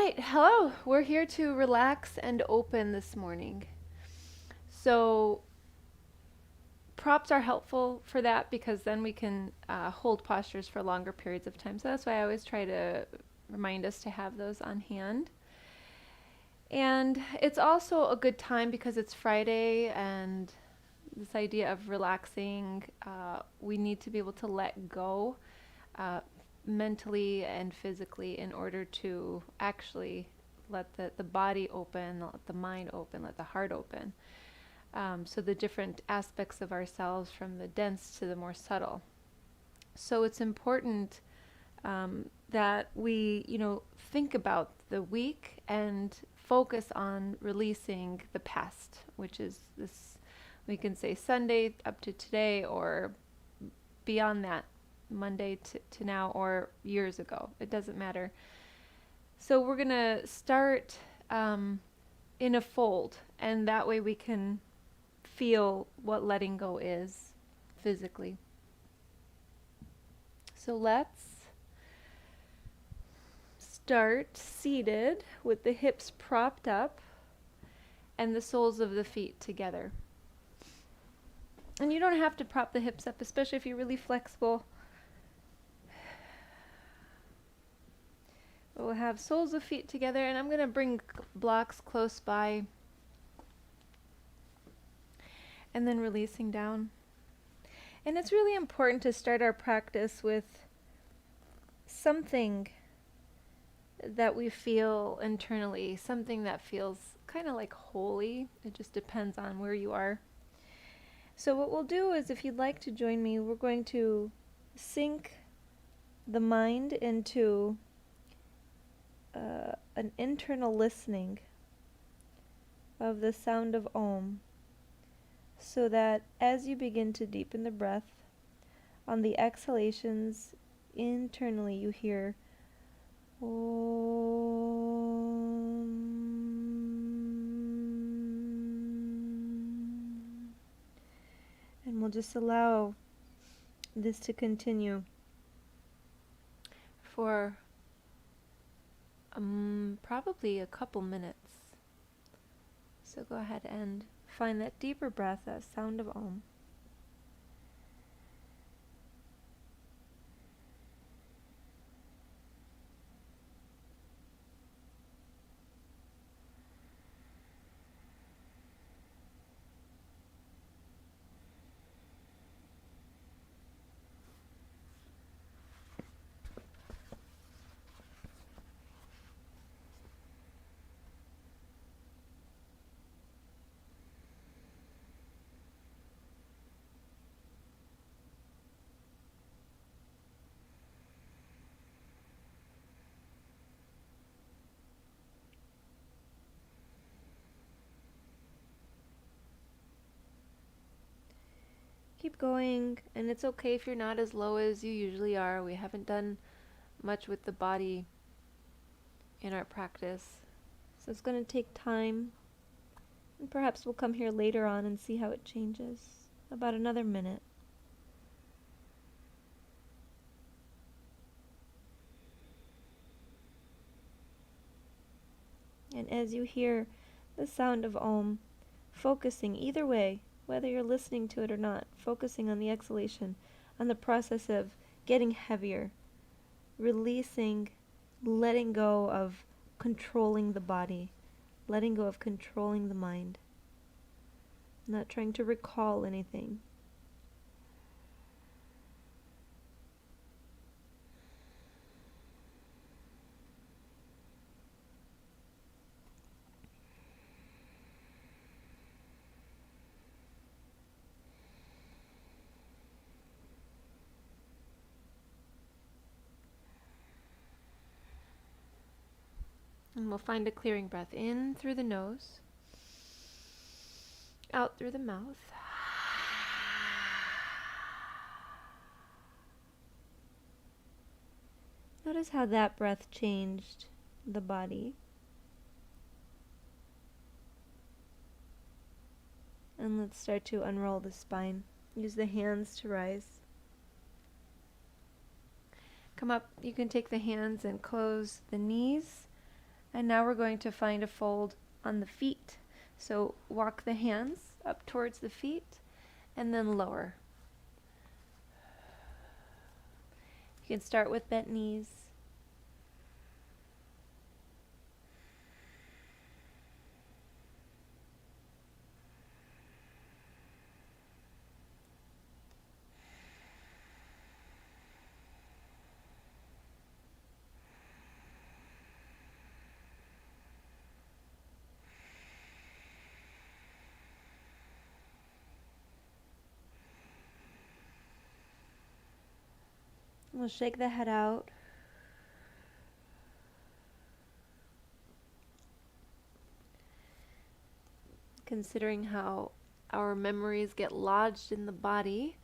right, hello. We're here to relax and open this morning. So, props are helpful for that because then we can hold postures for longer periods of time. So, that's why I always try to remind us to have those on hand. And it's also a good time because it's Friday and this idea of relaxing, we need to be able to let go uh, mentally and physically in order to actually let the body open, let the mind open, let the heart open. So the different aspects of ourselves from the dense to the more subtle. So it's important that we, think about the week and focus on releasing the past, which is this, we can say Sunday up to today or beyond that, Monday to now or years ago. It doesn't matter. So we're going to start in a fold, and that way we can feel what letting go is physically. So let's start seated with the hips propped up and the soles of the feet together. And you don't have to prop the hips up, especially if you're really flexible. We'll have soles of feet together, and I'm going to bring blocks close by and then releasing down. And it's really important to start our practice with something that we feel internally, something that feels kind of like holy. It just depends on where you are. So what we'll do is, if you'd like to join me, we're going to sink the mind into an internal listening of the sound of Om, so that as you begin to deepen the breath, on the exhalations internally you hear Om. And we'll just allow this to continue for probably a couple minutes. So go ahead and find that deeper breath, that sound of Om. Keep going, and it's okay if you're not as low as you usually are. We haven't done much with the body in our practice, so it's going to take time, and perhaps we'll come here later on and see how it changes. About another minute. And as you hear the sound of Om, focusing either way, whether you're listening to it or not, focusing on the exhalation, on the process of getting heavier, releasing, letting go of controlling the body, letting go of controlling the mind, not trying to recall anything. And we'll find a clearing breath in through the nose, out through the mouth. Notice how that breath changed the body. And let's start to unroll the spine. Use the hands to rise. Come up. You can take the hands and close the knees And now we're going to find a fold on the feet. So walk the hands up towards the feet and then lower. You can start with bent knees. We'll shake the head out. Considering how our memories get lodged in the body,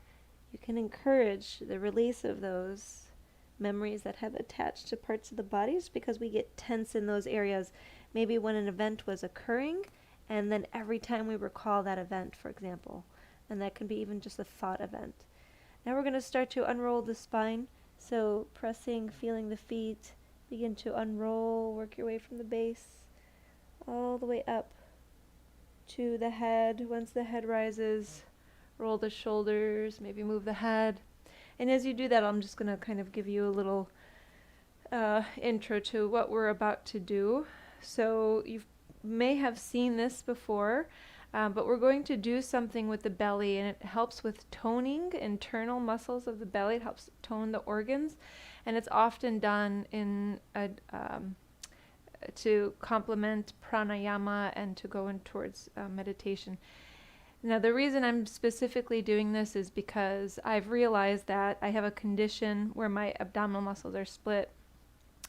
you can encourage the release of those memories that have attached to parts of the bodies, because we get tense in those areas, maybe when an event was occurring, and then every time we recall that event, for example, and that can be even just a thought event. Now we're going to start to unroll the spine. So pressing, feeling the feet, begin to unroll, work your way from the base all the way up to the head. Once the head rises, roll the shoulders, maybe move the head. And as you do that, I'm just going to kind of give you a little intro to what we're about to do. So you may have seen this before, but we're going to do something with the belly, and it helps with toning internal muscles of the belly. It helps tone the organs, and it's often done in to complement pranayama and to go in towards meditation. Now, the reason I'm specifically doing this is because I've realized that I have a condition where my abdominal muscles are split.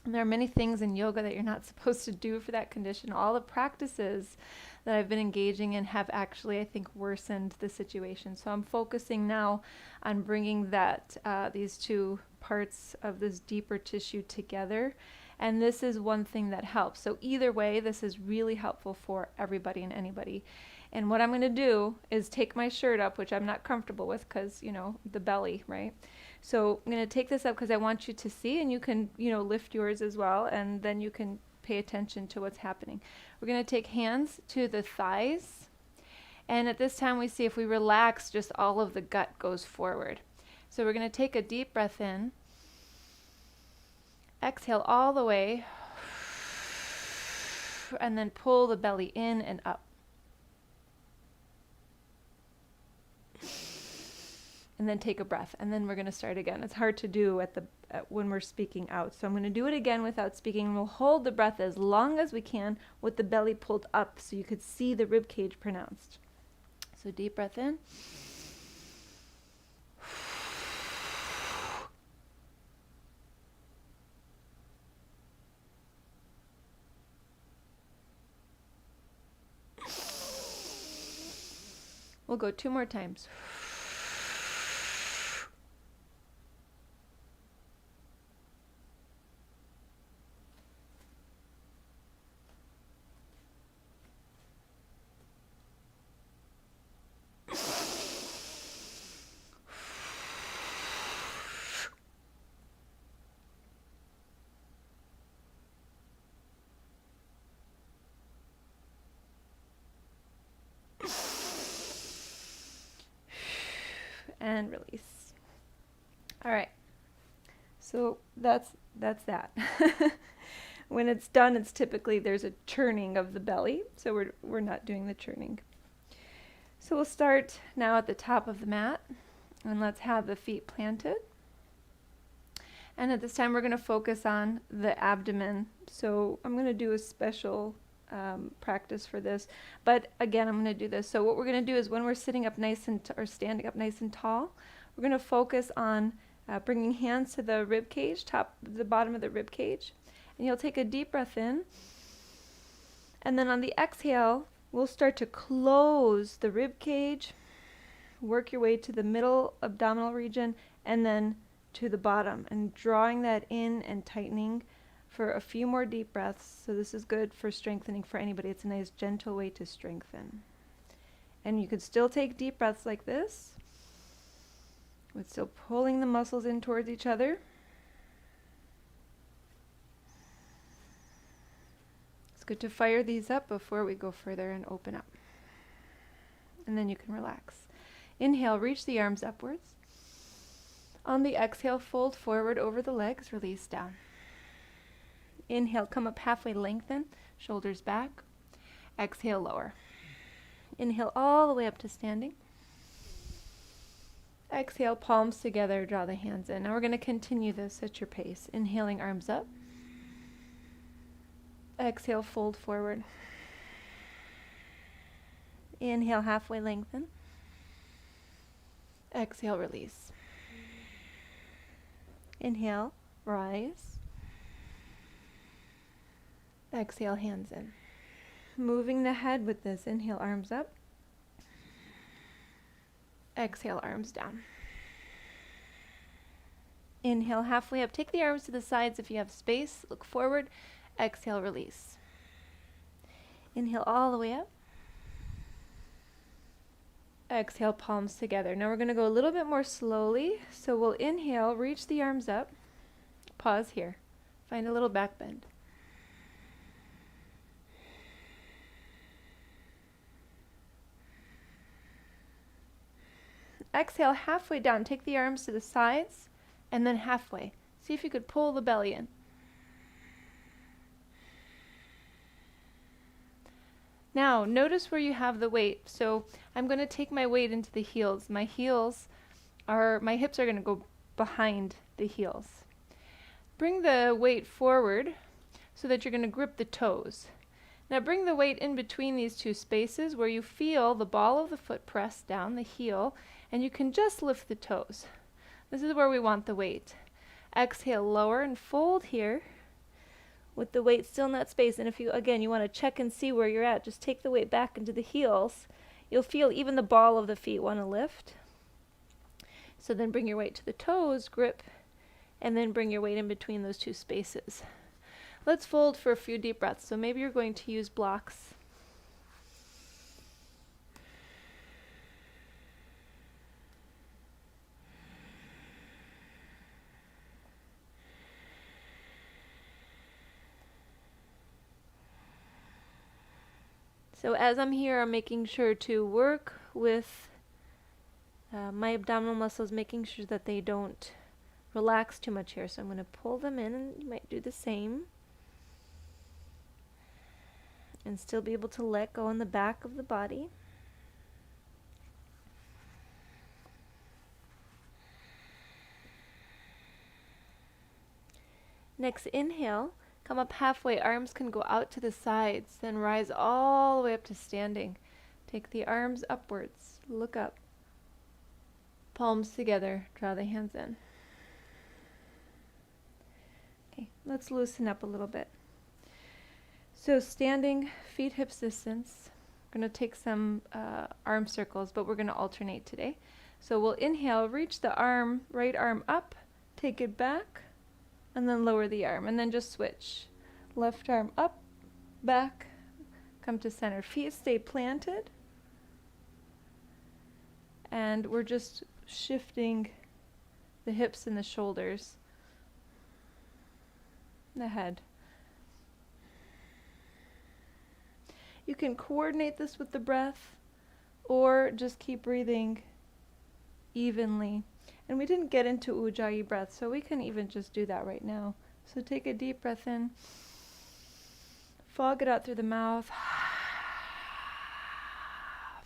And there are many things in yoga that you're not supposed to do for that condition. All the practices that I've been engaging in have actually, I think, worsened the situation. So I'm focusing now on bringing that these two parts of this deeper tissue together. And this is one thing that helps. So either way, this is really helpful for everybody and anybody. And what I'm going to do is take my shirt up, which I'm not comfortable with because, you know, the belly, right? So I'm going to take this up because I want you to see, and you can, you know, lift yours as well, and then you can pay attention to what's happening. We're going to take hands to the thighs, and at this time we see if we relax, just all of the gut goes forward. So we're going to take a deep breath in, exhale all the way, and then pull the belly in and up. And then take a breath, and then we're going to start again. It's hard to do when we're speaking out. So I'm going to do it again without speaking, and we'll hold the breath as long as we can with the belly pulled up so you could see the rib cage pronounced. So deep breath in. We'll go 2 more times. And release. All right. So that's that. When it's done, it's typically there's a churning of the belly, so we're not doing the churning. So we'll start now at the top of the mat, and let's have the feet planted. And at this time, we're going to focus on the abdomen. So I'm going to do a special practice for this, but again, I'm going to do this. So what we're going to do is when we're sitting up nice and or standing up nice and tall, we're going to focus on bringing hands to the rib cage, the bottom of the rib cage, and you'll take a deep breath in, and then on the exhale, we'll start to close the rib cage, work your way to the middle abdominal region, and then to the bottom, and drawing that in and tightening for a few more deep breaths. So this is good for strengthening for anybody. It's a nice gentle way to strengthen. And you could still take deep breaths like this, with still pulling the muscles in towards each other. good to fire these up before we go further and open up. And then you can relax. Inhale, reach the arms upwards. On the exhale, fold forward over the legs, release down. Inhale, come up halfway, lengthen, shoulders back. Exhale, lower. Inhale all the way up to standing. Exhale, palms together, draw the hands in. Now we're going to continue this at your pace. Inhaling, arms up. Exhale, fold forward. Inhale, halfway lengthen. Exhale, release. Inhale, rise. Exhale, hands in. Moving the head with this. Inhale, arms up. Exhale, arms down. Inhale, halfway up. Take the arms to the sides if you have space. Look forward. Exhale, release. Inhale all the way up. Exhale, palms together. Now we're going to go a little bit more slowly. So we'll inhale, reach the arms up. Pause here. Find a little back bend. Exhale, halfway down. Take the arms to the sides and then halfway. See if you could pull the belly in. Now, notice where you have the weight. So I'm going to take my weight into the heels. My hips are going to go behind the heels. Bring the weight forward so that you're going to grip the toes. Now bring the weight in between these two spaces where you feel the ball of the foot press down the heel, and you can just lift the toes. This is where we want the weight. Exhale, lower and fold here with the weight still in that space. And if you, again, you want to check and see where you're at, just take the weight back into the heels. You'll feel even the ball of the feet want to lift. So then bring your weight to the toes, grip, and then bring your weight in between those two spaces. Let's fold for a few deep breaths. So maybe you're going to use blocks. So as I'm here, I'm making sure to work with my abdominal muscles, making sure that they don't relax too much here. So I'm going to pull them in, and you might do the same. And still be able to let go in the back of the body. Next, inhale. Come up halfway, arms can go out to the sides, then rise all the way up to standing. Take the arms upwards, look up. Palms together, draw the hands in. Okay, let's loosen up a little bit. So standing, feet hips distance. We're going to take some arm circles, but we're going to alternate today. So we'll inhale, reach the arm, right arm up, take it back, and then lower the arm, and then just switch. Left arm up, back, come to center. Feet stay planted. And we're just shifting the hips and the shoulders, the head. You can coordinate this with the breath, or just keep breathing evenly. And we didn't get into Ujjayi breath, so we can even just do that right now. So take a deep breath in. Fog it out through the mouth.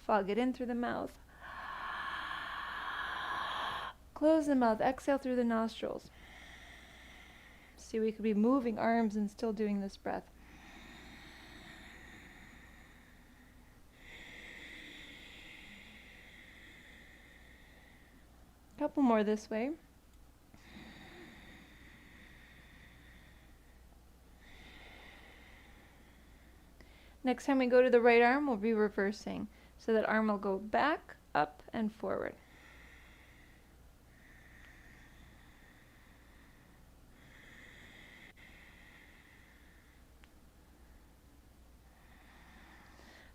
Fog it in through the mouth. Close the mouth. Exhale through the nostrils. See, we could be moving arms and still doing this breath. Couple more this way. Next time we go to the right arm, we'll be reversing. So that arm will go back, up, and forward.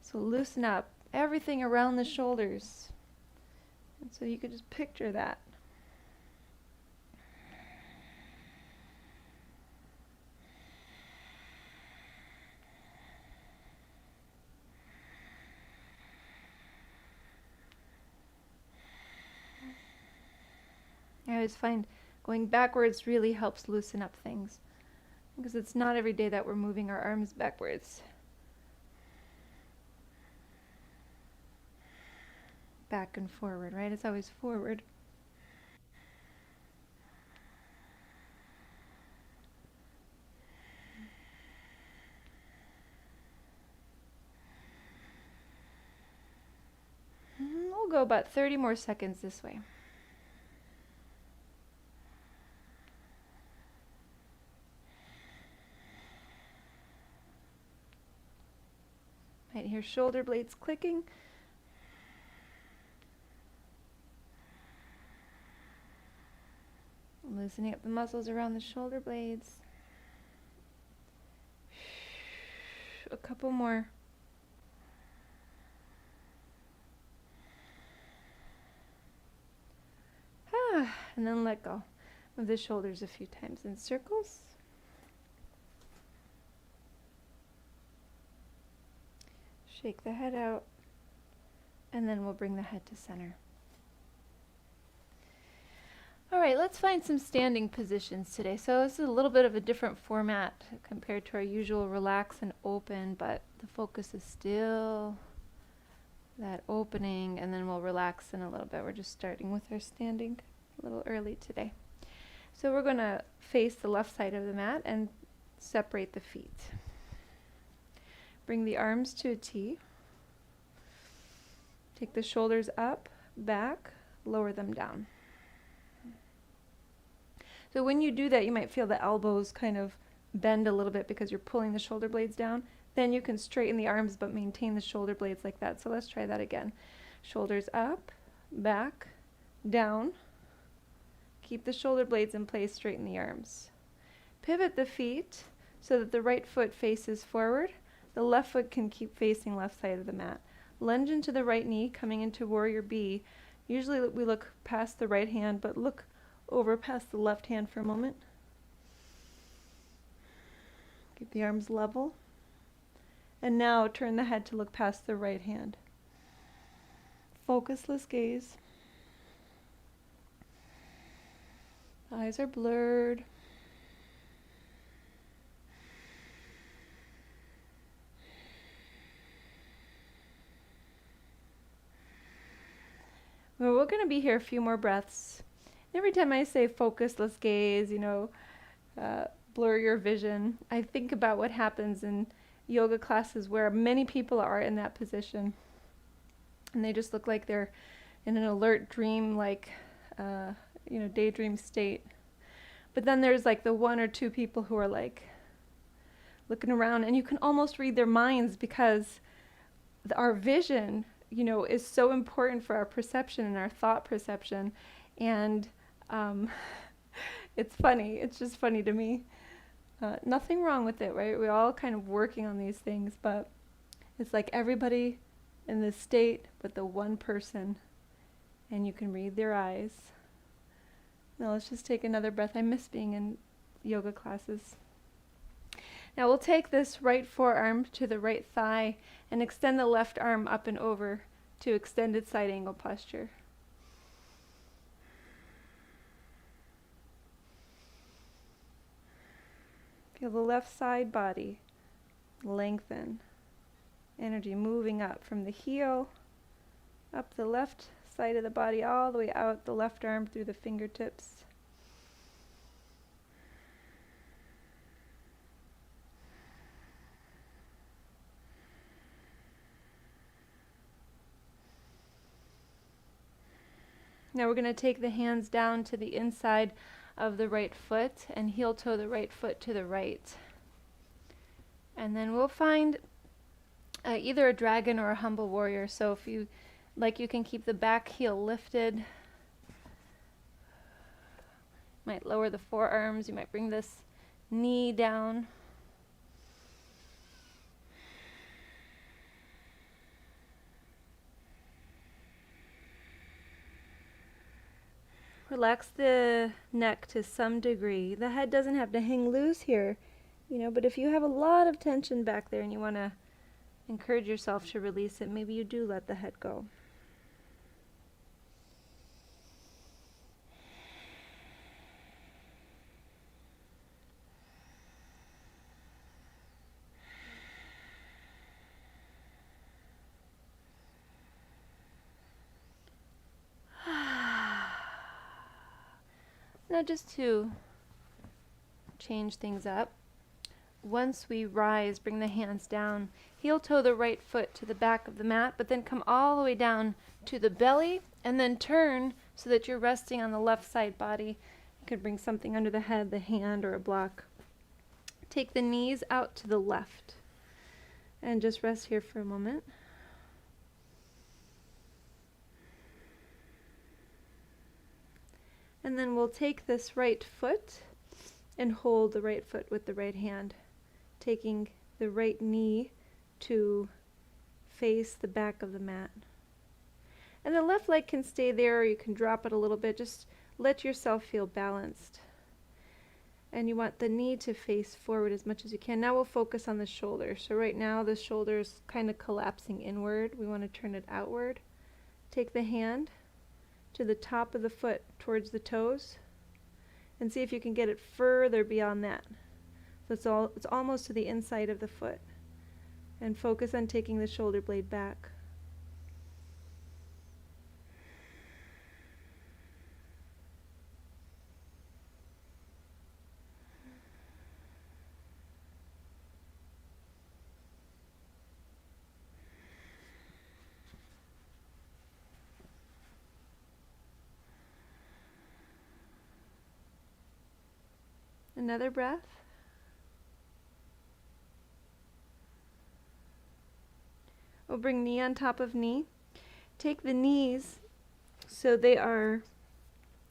So loosen up everything around the shoulders. And so you could just picture that. always find going backwards really helps loosen up things, because it's not every day that we're moving our arms backwards. Back and forward, right? It's always forward. We'll go about 30 more seconds this way. Might hear shoulder blades clicking. Loosening up the muscles around the shoulder blades. A couple more. And then let go of the shoulders a few times in circles. Shake the head out, and then we'll bring the head to center. All right, let's find some standing positions today. So this is a little bit of a different format compared to our usual relax and open, but the focus is still that opening, and then we'll relax in a little bit. We're just starting with our standing a little early today. So we're going to face the left side of the mat and separate the feet. Bring the arms to a T. Take the shoulders up, back, lower them down. So when you do that, you might feel the elbows kind of bend a little bit because you're pulling the shoulder blades down. Then you can straighten the arms but maintain the shoulder blades like that. So let's try that again. Shoulders up, back, down. Keep the shoulder blades in place, straighten the arms. Pivot the feet so that the right foot faces forward. The left foot can keep facing left side of the mat. Lunge into the right knee, coming into Warrior B. Usually we look past the right hand, but look over past the left hand for a moment. Keep the arms level. And now turn the head to look past the right hand. Focusless gaze. Eyes are blurred. Well, we're going to be here a few more breaths. Every time I say focusless gaze, blur your vision, I think about what happens in yoga classes where many people are in that position. And they just look like they're in an alert dream, daydream state. But then there's like the one or two people who are like looking around, and you can almost read their minds because our vision, is so important for our perception and our thought perception. And it's funny. It's just funny to me. Nothing wrong with it, right? We're all kind of working on these things, but it's like everybody in this state but the one person, and you can read their eyes. Now let's just take another breath. I miss being in yoga classes. Now we'll take this right forearm to the right thigh and extend the left arm up and over to extended side angle posture. Feel the left side body lengthen. Energy moving up from the heel, up the left side of the body, all the way out the left arm through the fingertips. Now we're going to take the hands down to the inside of the right foot and heel toe the right foot to the right. And then we'll find either a dragon or a humble warrior. So if you like, you can keep the back heel lifted. Might lower the forearms. You might bring this knee down. Relax the neck to some degree. The head doesn't have to hang loose here, but if you have a lot of tension back there and you want to encourage yourself to release it, maybe you do let the head go. Now just to change things up, once we rise, bring the hands down, heel toe the right foot to the back of the mat, but then come all the way down to the belly and then turn so that you're resting on the left side body. You could bring something under the head, the hand, or a block. Take the knees out to the left and just rest here for a moment. And then we'll take this right foot and hold the right foot with the right hand, taking the right knee to face the back of the mat. And the left leg can stay there, or you can drop it a little bit. Just let yourself feel balanced. And you want the knee to face forward as much as you can. Now we'll focus on the shoulder. So right now the shoulder is kind of collapsing inward. We want to turn it outward. Take the hand to the top of the foot towards the toes and see if you can get it further beyond that. So it's almost to the inside of the foot. And focus on taking the shoulder blade back. Another breath. We'll bring knee on top of knee. Take the knees so they are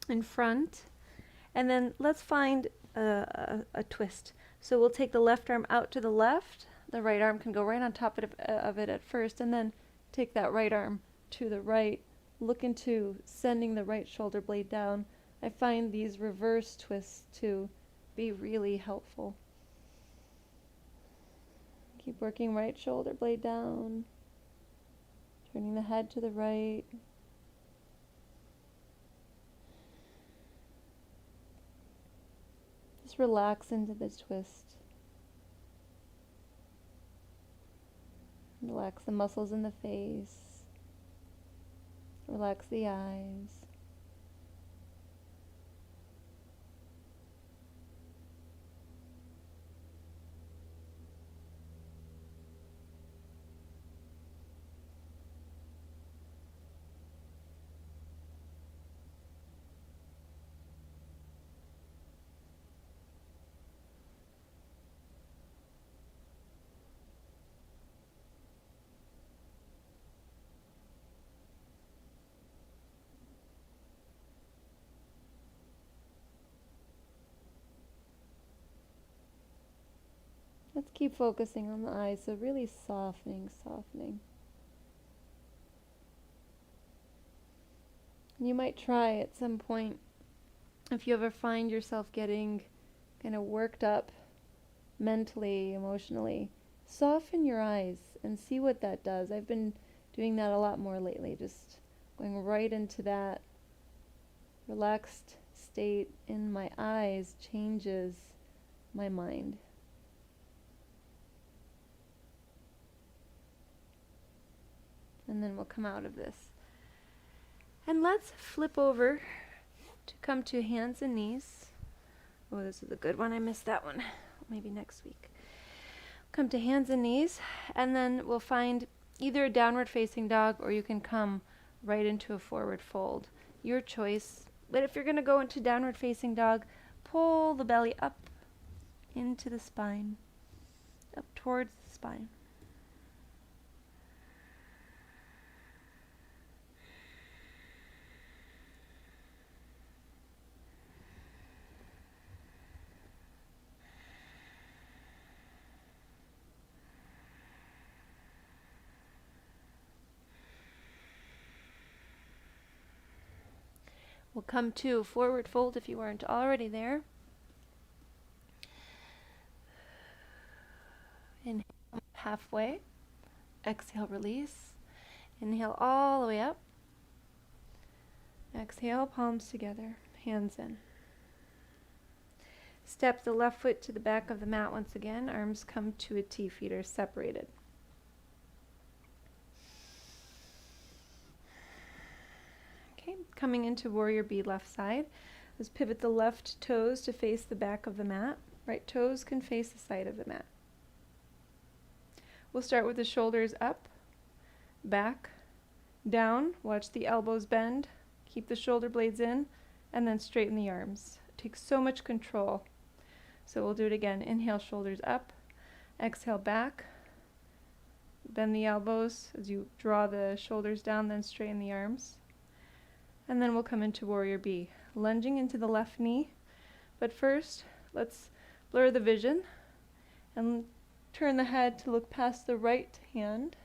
in front. And then let's find a twist. So we'll take the left arm out to the left. The right arm can go right on top of it at first. And then take that right arm to the right. Look into sending the right shoulder blade down. I find these reverse twists to be really helpful. Keep working right shoulder blade down, turning the head to the right. Just relax into this twist. Relax the muscles in the face. Relax the eyes. Let's keep focusing on the eyes, so really softening. You might try at some point, if you ever find yourself getting kind of worked up mentally, emotionally, soften your eyes and see what that does. I've been doing that a lot more lately, just going right into that relaxed state in my eyes changes my mind. And then we'll come out of this. And let's flip over to come to hands and knees. Oh, this is a good one. I missed that one. Maybe next week. Come to hands and knees, and then we'll find either a downward facing dog, or you can come right into a forward fold. Your choice. But if you're going to go into downward facing dog, pull the belly up into the spine, up towards the spine. We'll come to forward fold if you aren't already there. Inhale halfway. Exhale, release. Inhale all the way up. Exhale, palms together, hands in. Step the left foot to the back of the mat once again. Arms come to a T, feet are separated. Coming into warrior B left side. is pivot the left toes to face the back of the mat. Right toes can face the side of the mat. We'll start with the shoulders up, back, down. Watch the elbows bend. Keep the shoulder blades in, and then straighten the arms. It takes so much control. So we'll do it again. Inhale, shoulders up. Exhale, back. Bend the elbows as you draw the shoulders down, then straighten the arms. And then we'll come into Warrior B, lunging into the left knee. But first, let's blur the vision and turn the head to look past the right hand.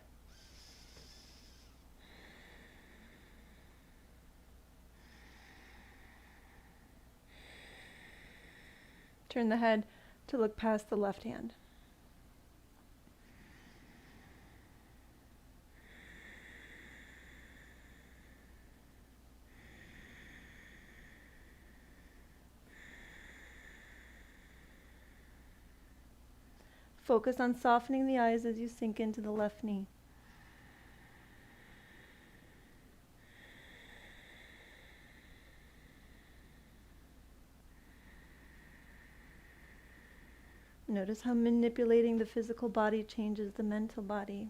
Turn the head to look past the left hand. Focus on softening the eyes as you sink into the left knee. Notice how manipulating the physical body changes the mental body.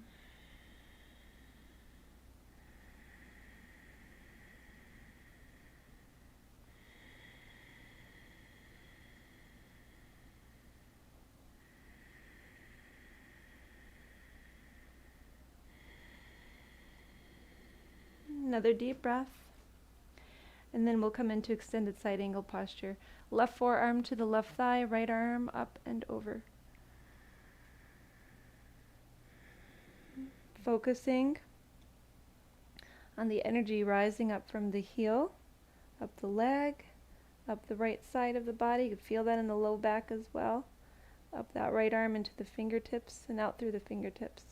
Another deep breath. And then we'll come into extended side angle posture. Left forearm to the left thigh, right arm up and over. Focusing on the energy rising up from the heel, up the leg, up the right side of the body. You can feel that in the low back as well. Up that right arm into the fingertips and out through the fingertips.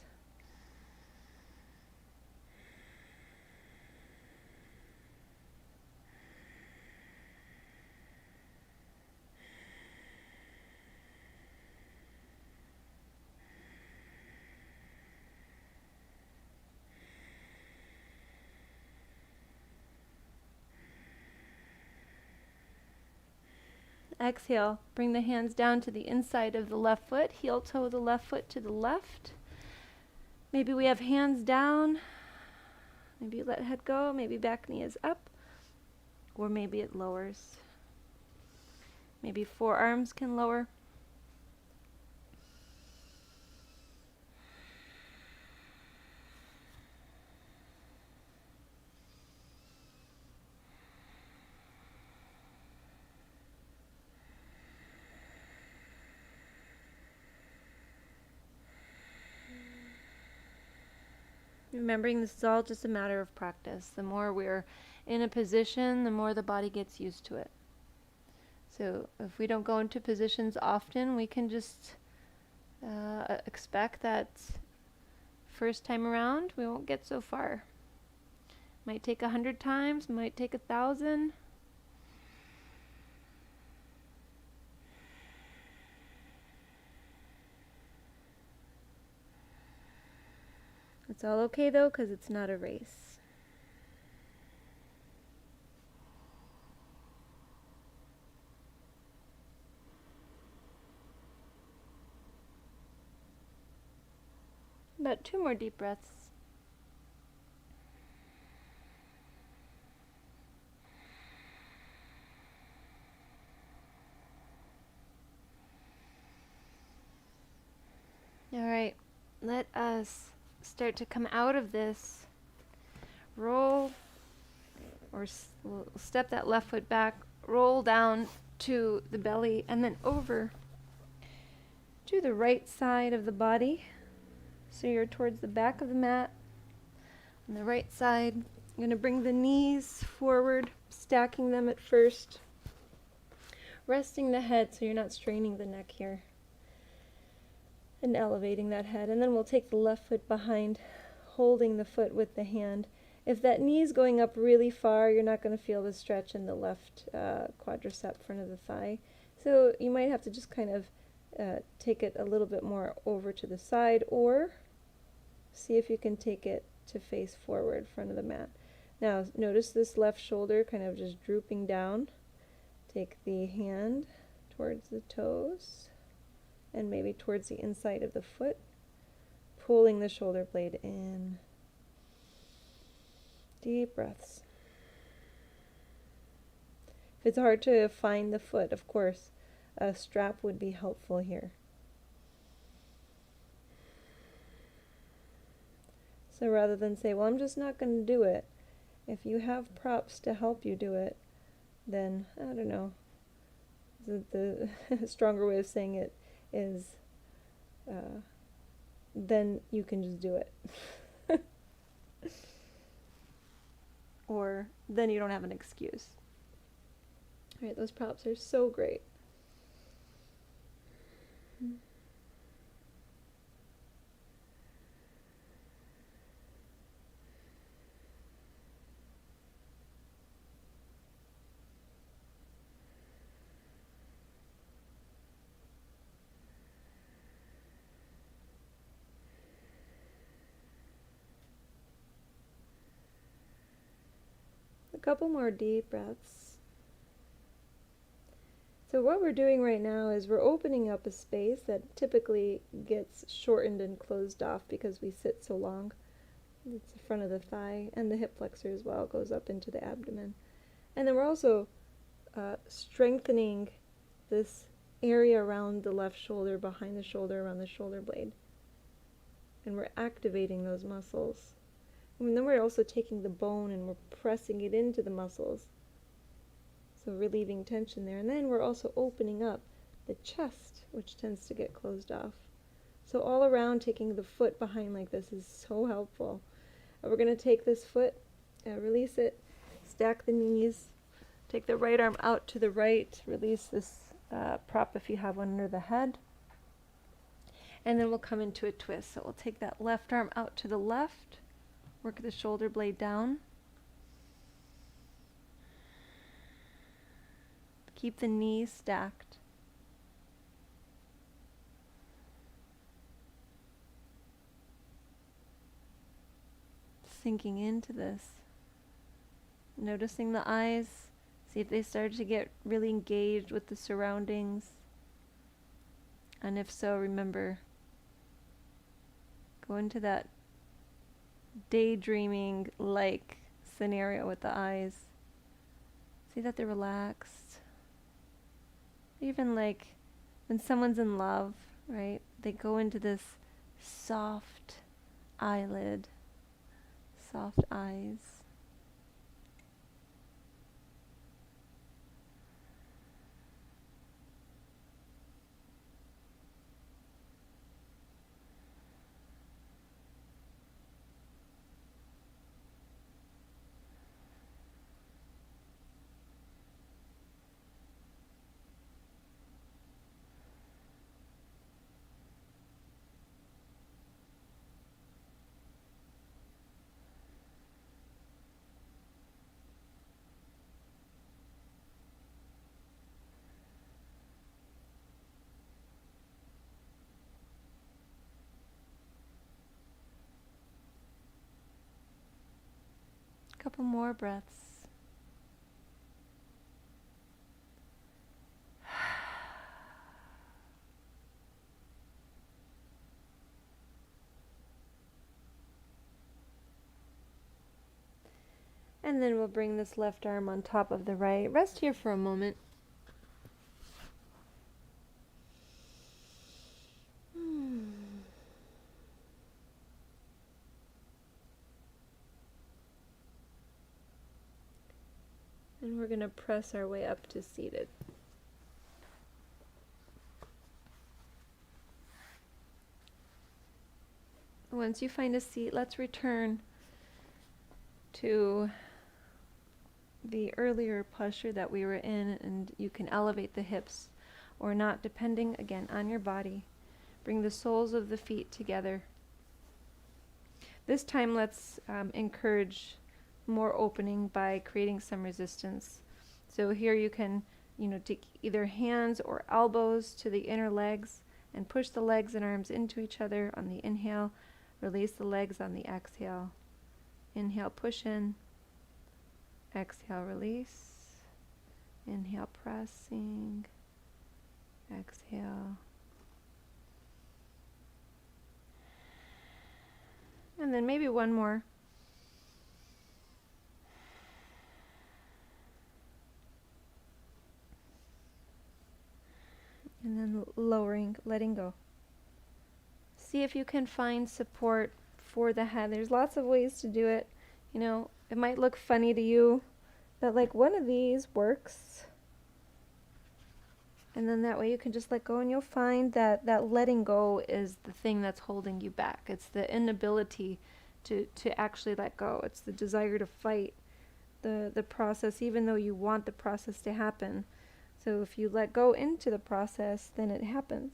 Exhale, bring the hands down to the inside of the left foot, heel toe the left foot to the left. Maybe we have hands down, maybe you let head go, maybe back knee is up, or maybe it lowers. Maybe forearms can lower. Remembering this is all just a matter of practice. The more we're in a position, the more the body gets used to it. So if we don't go into positions often, we can just expect that first time around we won't get so far. Might take 100 times, might take 1,000. It's all okay though, because it's not a race. About 2 more deep breaths. All right, let us start to come out of this. Roll, or we'll step that left foot back, roll down to the belly, and then over to the right side of the body. So you're towards the back of the mat. On the right side, I'm going to bring the knees forward, stacking them at first, resting the head so you're not straining the neck here, and elevating that head. And then we'll take the left foot behind, holding the foot with the hand. If that knee is going up really far, you're not going to feel the stretch in the left quadricep, front of the thigh. So you might have to just kind of take it a little bit more over to the side, or see if you can take it to face forward, front of the mat. Now notice this left shoulder kind of just drooping down. Take the hand towards the toes and maybe towards the inside of the foot, pulling the shoulder blade in. Deep breaths. If it's hard to find the foot, of course, a strap would be helpful here. So rather than say, well, I'm just not going to do it, if you have props to help you do it, then, I don't know, the stronger way of saying it is, then you can just do it. Or then you don't have an excuse. All right, those props are so great. A couple more deep breaths. So what we're doing right now is we're opening up a space that typically gets shortened and closed off because we sit so long. It's the front of the thigh, and the hip flexor as well goes up into the abdomen. And then we're also strengthening this area around the left shoulder, behind the shoulder, around the shoulder blade. And we're activating those muscles. And then we're also taking the bone and we're pressing it into the muscles. So relieving tension there. And then we're also opening up the chest, which tends to get closed off. So all around, taking the foot behind like this is so helpful. We're going to take this foot, release it, stack the knees, take the right arm out to the right, release this prop if you have one under the head. And then we'll come into a twist. So we'll take that left arm out to the left, work the shoulder blade down. Keep the knees stacked. Sinking into this. Noticing the eyes. See if they start to get really engaged with the surroundings. And if so, remember, go into that daydreaming-like scenario with the eyes. See that they're relaxed. Even like when someone's in love, right? They go into this soft eyelid, soft eyes. Couple more breaths. And then we'll bring this left arm on top of the right. Rest here for a moment. And we're going to press our way up to seated. Once you find a seat, let's return to the earlier posture that we were in, and you can elevate the hips or not, depending again on your body. Bring the soles of the feet together. This time let's encourage more opening by creating some resistance. So here you can, take either hands or elbows to the inner legs and push the legs and arms into each other on the inhale. Release the legs on the exhale. Inhale, push in. Exhale, release. Inhale, pressing. Exhale. And then maybe one more. And then lowering, letting go. See if you can find support for the head. There's lots of ways to do it. You know, it might look funny to you, but like one of these works. And then that way you can just let go, and you'll find that that letting go is the thing that's holding you back. It's the inability to actually let go. It's the desire to fight the process, even though you want the process to happen. So if you let go into the process, then it happens.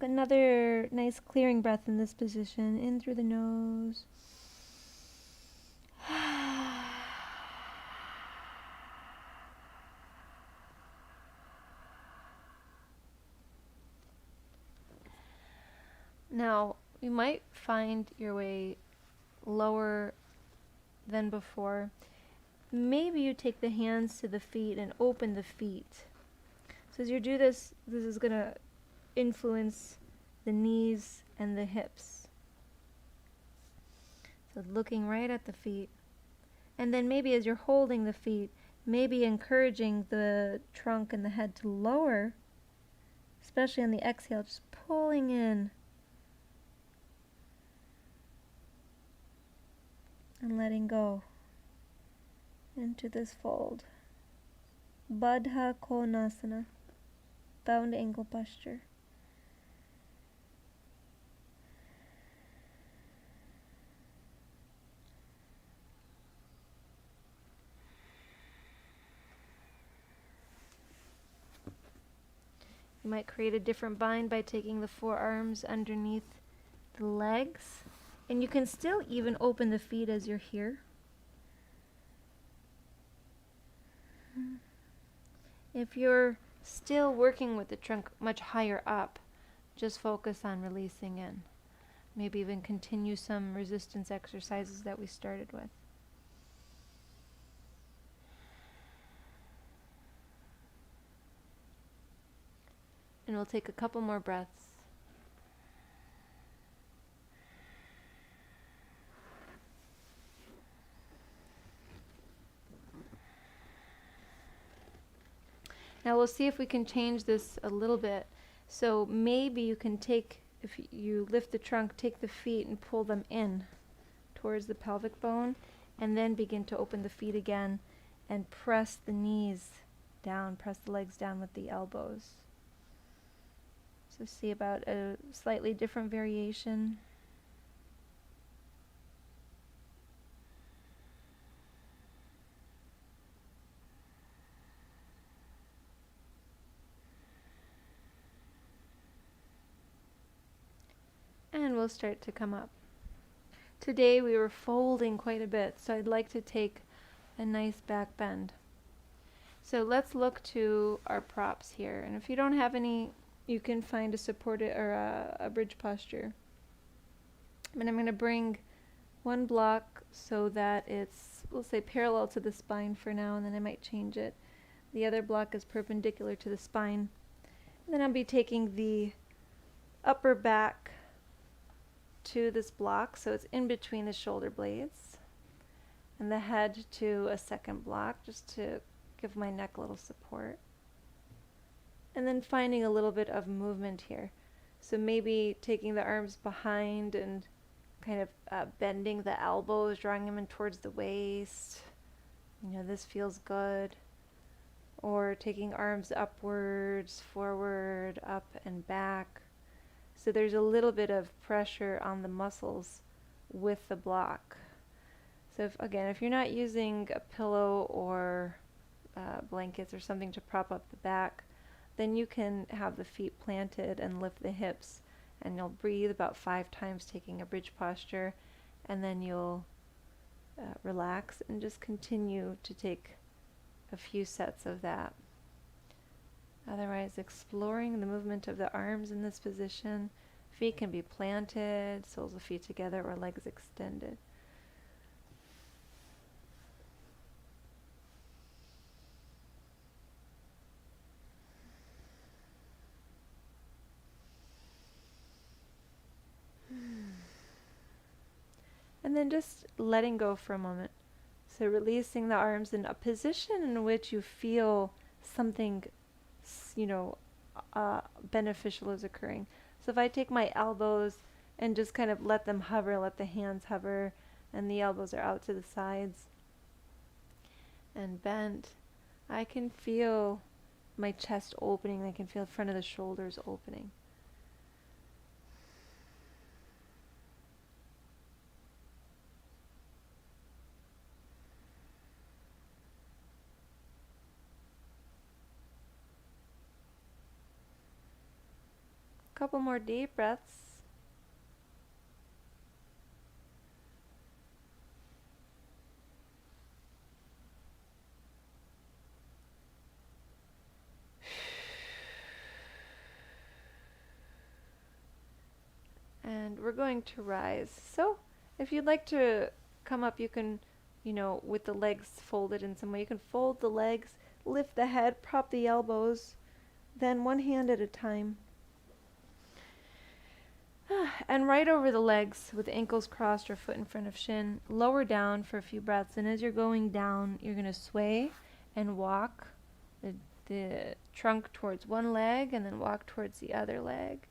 Another nice clearing breath in this position, in through the nose. Now, you might find your way lower than before. Maybe you take the hands to the feet and open the feet. So as you do this, this is going to influence the knees and the hips. So looking right at the feet. And then maybe as you're holding the feet, maybe encouraging the trunk and the head to lower, especially on the exhale, just pulling in and letting go into this fold. Baddha Konasana, bound ankle posture. You might create a different bind by taking the forearms underneath the legs. And you can still even open the feet as you're here. If you're still working with the trunk much higher up, just focus on releasing in. Maybe even continue some resistance exercises that we started with. And we'll take a couple more breaths. Now we'll see if we can change this a little bit. So maybe you can take, if you lift the trunk, take the feet and pull them in towards the pelvic bone, and then begin to open the feet again and press the knees down, press the legs down with the elbows. So see about a slightly different variation. And we'll start to come up. Today we were folding quite a bit, so I'd like to take a nice back bend. So let's look to our props here. And if you don't have any, you can find a supported or a bridge posture. And I'm going to bring one block so that it's, we'll say, parallel to the spine for now, and then I might change it. The other block is perpendicular to the spine. And then I'll be taking the upper back to this block, so it's in between the shoulder blades, and the head to a second block just to give my neck a little support. And then finding a little bit of movement here. So maybe taking the arms behind and kind of bending the elbows, drawing them in towards the waist. You know, this feels good. Or taking arms upwards, forward, up and back. So there's a little bit of pressure on the muscles with the block. So if you're not using a pillow or blankets or something to prop up the back, then you can have the feet planted and lift the hips, and you'll breathe about 5 times, taking a bridge posture, and then you'll relax and just continue to take a few sets of that. Otherwise, exploring the movement of the arms in this position. Feet can be planted, soles of feet together, or legs extended. And then just letting go for a moment. So releasing the arms in a position in which you feel something, beneficial is occurring. So if I take my elbows and just kind of let them hover, let the hands hover, and the elbows are out to the sides and bent, I can feel my chest opening. I can feel the front of the shoulders opening. Couple more deep breaths. And we're going to rise. So if you'd like to come up, you can, with the legs folded in some way, you can fold the legs, lift the head, prop the elbows, then one hand at a time. And right over the legs with the ankles crossed or foot in front of shin, lower down for a few breaths. And as you're going down, you're going to sway and walk the trunk towards one leg and then walk towards the other leg.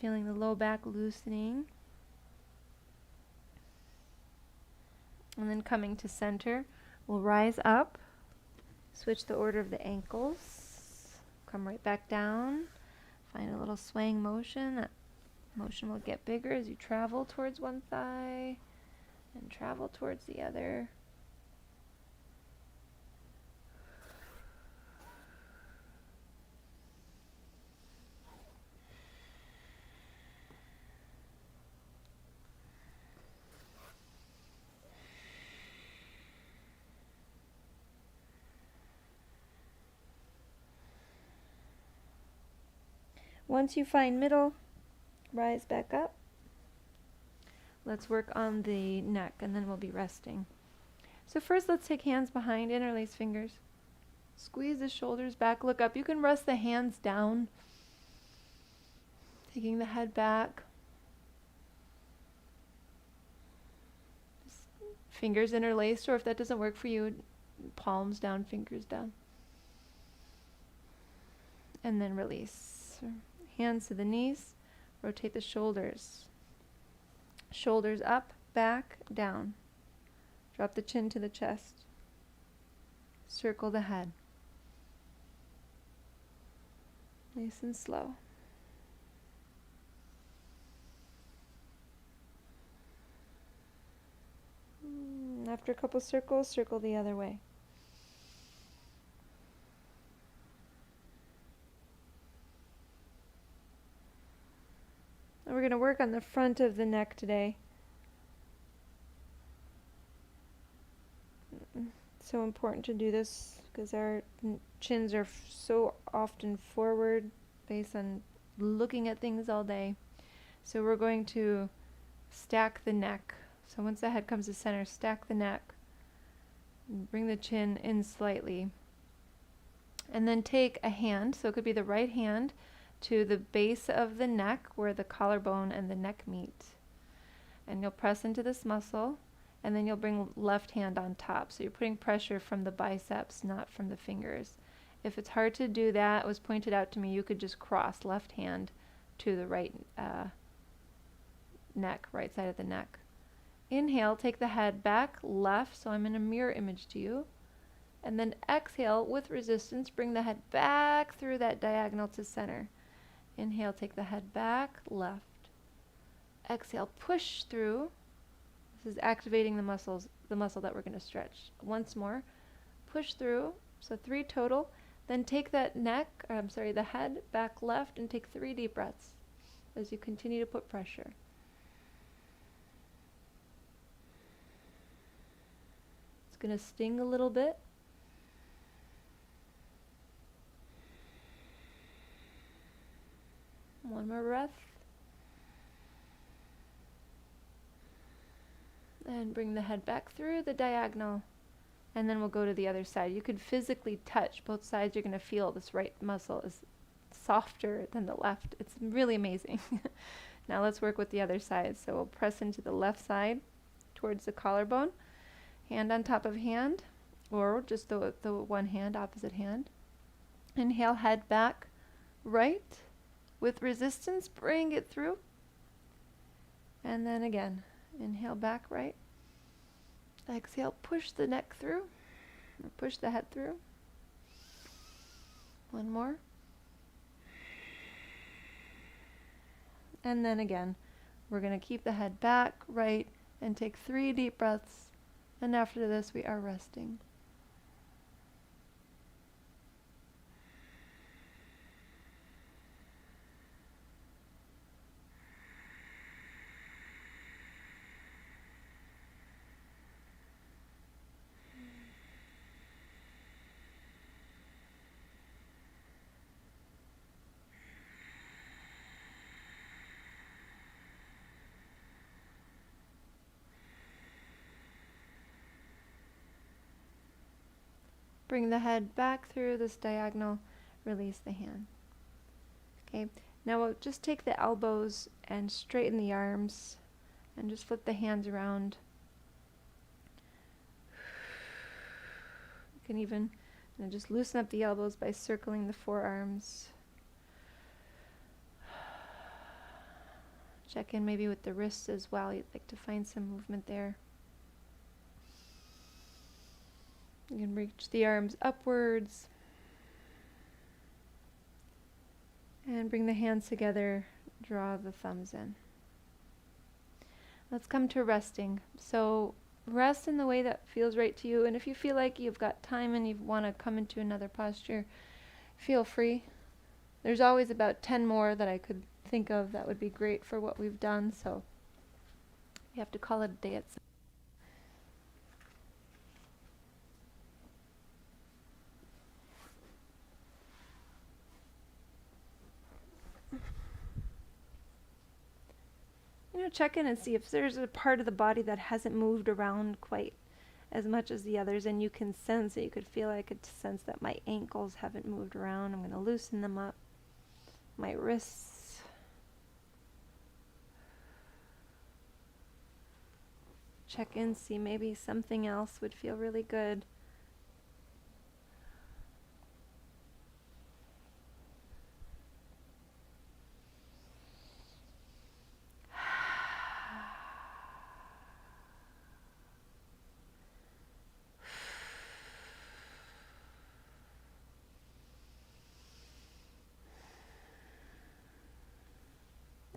Feeling the low back loosening. And then coming to center, we'll rise up, switch the order of the ankles, come right back down, find a little swaying motion. That motion will get bigger as you travel towards one thigh and travel towards the other. Once you find middle, rise back up. Let's work on the neck and then we'll be resting. So first let's take hands behind, interlace fingers. Squeeze the shoulders back, look up. You can rest the hands down, taking the head back. Just fingers interlaced, or if that doesn't work for you, palms down, fingers down. And then release. Hands to the knees, rotate the shoulders. Shoulders up, back, down. Drop the chin to the chest. Circle the head. Nice and slow. After a couple circles, circle the other way. And we're going to work on the front of the neck today. It's so important to do this because our chins are so often forward based on looking at things all day. So we're going to stack the neck. So once the head comes to center, stack the neck. And bring the chin in slightly. And then take a hand, so it could be the right hand, to the base of the neck where the collarbone and the neck meet. And you'll press into this muscle, and then you'll bring left hand on top. So you're putting pressure from the biceps, not from the fingers. If it's hard to do that, it was pointed out to me, you could just cross left hand to the right neck, right side of the neck. Inhale, take the head back left, so I'm in a mirror image to you. And then exhale with resistance, bring the head back through that diagonal to center. Inhale, take the head back left. Exhale, push through. This is activating the muscles, the muscle that we're going to stretch. Once more, push through. So 3 total. Then take that the head back left and take 3 deep breaths as you continue to put pressure. It's going to sting a little bit. One more breath. And bring the head back through the diagonal. And then we'll go to the other side. You could physically touch both sides. You're going to feel this right muscle is softer than the left. It's really amazing. Now let's work with the other side. So we'll press into the left side towards the collarbone. Hand on top of hand, or just the one hand, opposite hand. Inhale, head back right. With resistance, bring it through. And then again, inhale back right. Exhale, push the neck through, or push the head through. One more. And then again, we're going to keep the head back right and take 3 deep breaths. And after this, we are resting. Bring the head back through this diagonal, release the hand. Okay, now we'll just take the elbows and straighten the arms and just flip the hands around. You can even just loosen up the elbows by circling the forearms. Check in maybe with the wrists as well. You'd like to find some movement there. You can reach the arms upwards and bring the hands together, draw the thumbs in. Let's come to resting. So rest in the way that feels right to you, and if you feel like you've got time and you want to come into another posture, feel free. There's always about 10 more that I could think of that would be great for what we've done, so you have to call it a day at some. Check in and see if there's a part of the body that hasn't moved around quite as much as the others, and you can sense it. You could feel, I could sense that my ankles haven't moved around. I'm going to loosen them up. My wrists. Check in, see maybe something else would feel really good.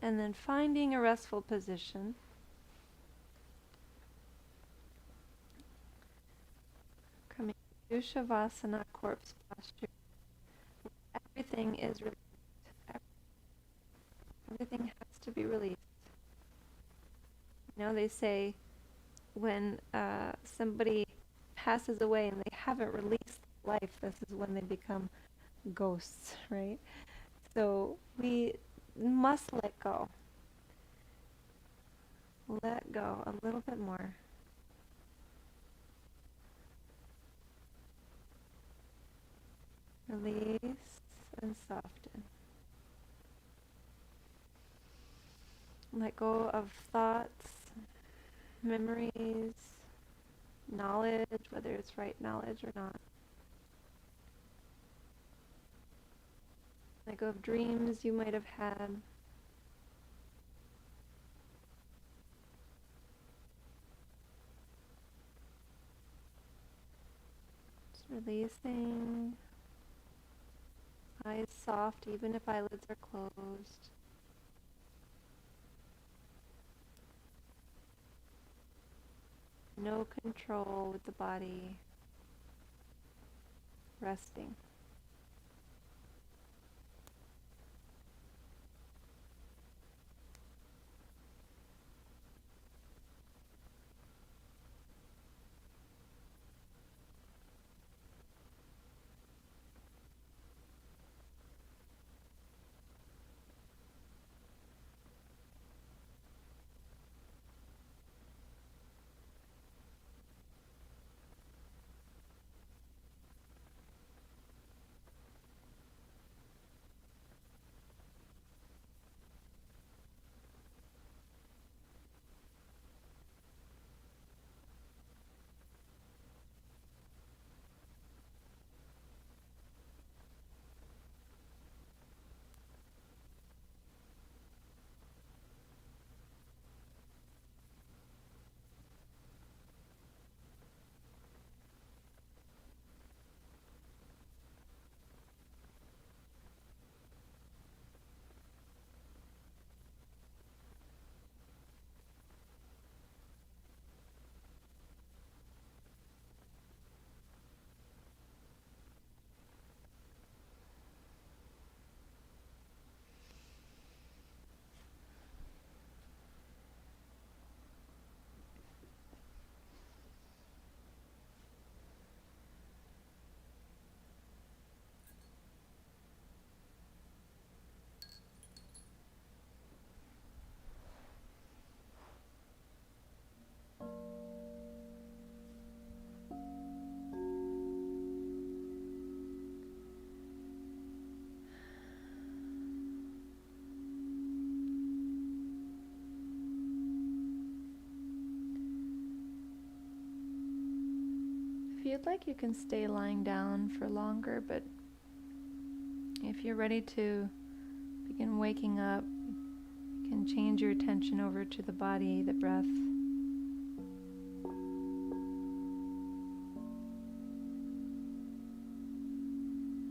And then finding a restful position. Coming to Shavasana, corpse posture. Everything is released. Everything has to be released. They say when somebody passes away and they haven't released life, this is when they become ghosts, right? So we must let go. Let go a little bit more. Release and soften. Let go of thoughts, memories, knowledge, whether it's right knowledge or not. Let go of dreams you might have had. Just releasing. Eyes soft, even if eyelids are closed. No control with the body. Resting. If you'd like, you can stay lying down for longer, but if you're ready to begin waking up, you can change your attention over to the body, the breath.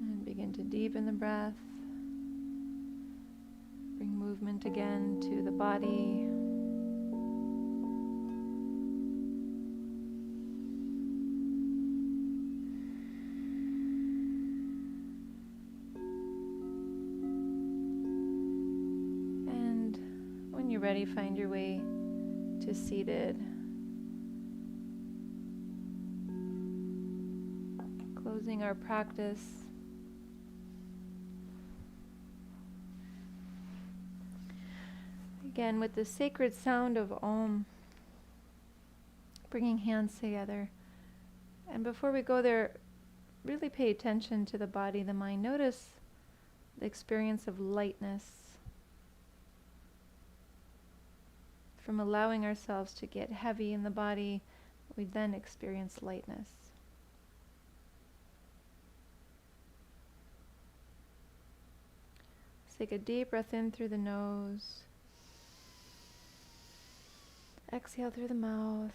And begin to deepen the breath. Bring movement again to the body. When you're ready, find your way to seated. Closing our practice. Again, with the sacred sound of Om, bringing hands together. And before we go there, really pay attention to the body, the mind. Notice the experience of lightness. From allowing ourselves to get heavy in the body, we then experience lightness. Let's take a deep breath in through the nose. Exhale through the mouth.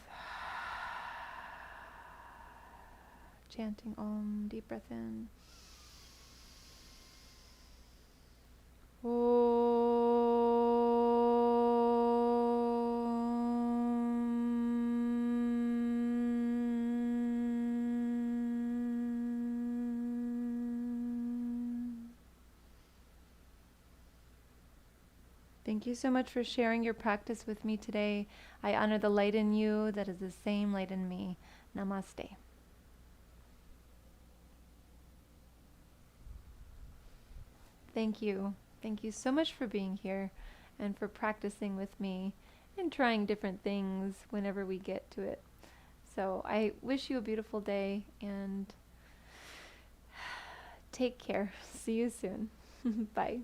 Chanting Om, deep breath in. Thank you so much for sharing your practice with me today. I honor the light in you that is the same light in me. Namaste. Thank you. Thank you so much for being here and for practicing with me and trying different things whenever we get to it. So I wish you a beautiful day and Take care. See you soon. Bye.